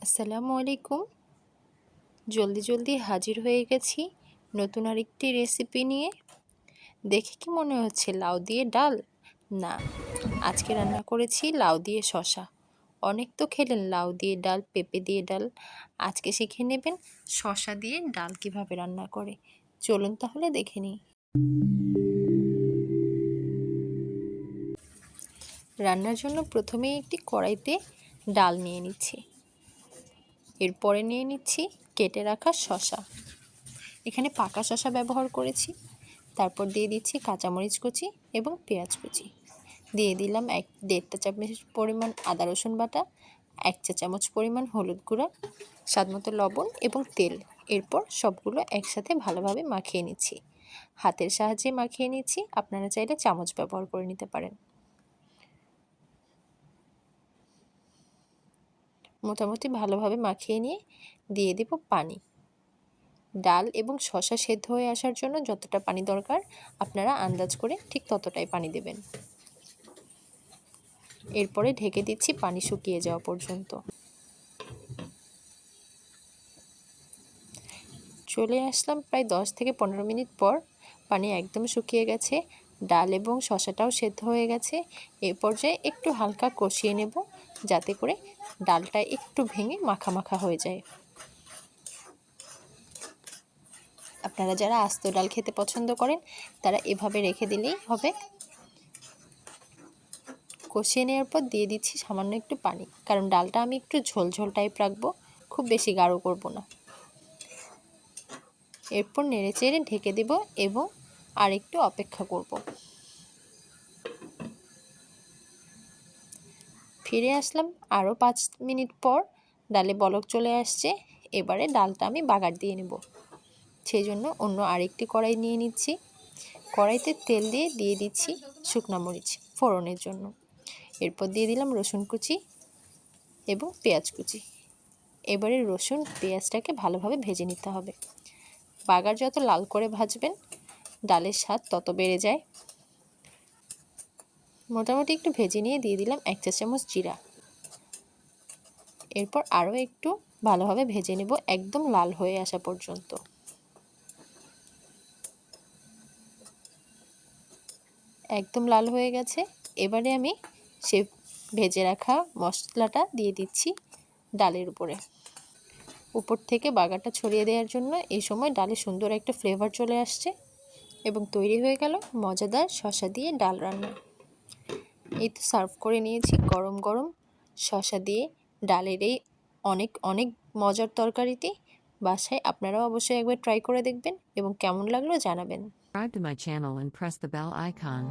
আসসালামু আলাইকুম। জলদি জলদি হাজির হয়ে গেছি নতুন আরেকটি রেসিপি নিয়ে। দেখে কি মনে হচ্ছে লাউ দিয়ে ডাল? না, আজকে রান্না করেছি লাউ দিয়ে শসা। অনেক তো খেলেন লাউ দিয়ে ডাল, পেঁপে দিয়ে ডাল। আজকে শিখে নেবেন শসা দিয়ে ডাল কিভাবে রান্না করে। চলুন তাহলে দেখে নিই। রান্নার জন্য প্রথমেই একটি কড়াইতে ডাল নিয়ে নিচ্ছি। এরপরে নিয়ে নিচ্ছি কেটে রাখা শসা। এখানে পাকা শসা ব্যবহার করেছি। তারপর দিয়ে দিচ্ছি কাঁচামরিচ কুচি এবং পেঁয়াজ কুচি। দিয়ে দিলাম 1-1.5 চামচ পরিমাণ আদা রসুন বাটা, 1 চা চামচ পরিমাণ হলুদ গুঁড়া, স্বাদমতো লবণ এবং তেল। এরপর সবগুলো একসাথে ভালোভাবে মাখিয়ে নিচ্ছি। হাতের সাহায্যে মাখিয়ে নিচ্ছি, আপনারা চাইলে চামচ ব্যবহার করে নিতে পারেন। মোটামুটি ভালোভাবে মাখিয়ে নিয়ে দিয়ে দেব পানি। ডাল এবং শসা সেদ্ধ হয়ে আসার জন্য যতটা পানি দরকার আপনারা আন্দাজ করে ঠিক ততটাই পানি দেবেন। এরপরে ঢেকে দিচ্ছি পানি শুকিয়ে যাওয়া পর্যন্ত। চলে আসলাম প্রায় 10 থেকে 15 মিনিট পর। পানি একদম শুকিয়ে গেছে, ডাল এবং শসাটাও সেদ্ধ হয়ে গেছে। এই পর্যায়ে একটু হালকা কষিয়ে নেব যাতে করে ডালটা একটু ভেঙে মাখা মাখা হয়ে যায়। আপনারা যারা আস্ত ডাল খেতে পছন্দ করেন তারা এভাবে রেখে দিলেই হবে। কষিয়ে নেওয়ার পর দিয়ে দিচ্ছি সামান্য একটু পানি, কারণ ডালটা আমি একটু ঝোল ঝোল টাইপ রাখবো, খুব বেশি গাঢ় করব না। এরপর নেড়েচেড়ে ঢেকে দেব এবং আর একটু অপেক্ষা করব। ফিরে আসলাম আরও 5 মিনিট পর। ডালে বলক চলে আসছে। এবারে ডালটা আমি বাগার দিয়ে নেব। সেই জন্য অন্য আরেকটি কড়াই নিয়ে নিচ্ছি। কড়াইতে তেল দিয়ে দিচ্ছি শুকনা মরিচ ফোড়নের জন্য। এরপর দিয়ে দিলাম রসুন কুচি এবং পেঁয়াজ কুচি। এবারে রসুন পেঁয়াজটাকে ভালোভাবে ভেজে নিতে হবে। বাগার যত লাল করে ভাজবেন ডালের স্বাদ তত বেড়ে যায়। মোটামুটি একটু ভেজে নিয়ে দিয়ে দিলাম 1 চা চামচ জিরা। এরপর আরও একটু ভালোভাবে ভেজে নেব একদম লাল হয়ে আসা পর্যন্ত। একদম লাল হয়ে গেছে। এবারে আমি সে ভেজে রাখা মশলাটা দিয়ে দিচ্ছি ডালের উপরে। উপর থেকে বাগারটা ছড়িয়ে দেওয়ার জন্য এই সময় ডালে সুন্দর একটা ফ্লেভার চলে আসছে এবং তৈরি হয়ে গেল মজাদার শসা দিয়ে ডাল রান্না। এই তো সার্ভ করে নিয়েছি গরম গরম শসা দিয়ে ডালের এই অনেক অনেক মজার তরকারিটি। বাসায় আপনারাও অবশ্যই একবার ট্রাই করে দেখবেন এবং কেমন লাগলো জানাবেন। Subscribe to my channel and press the bell icon.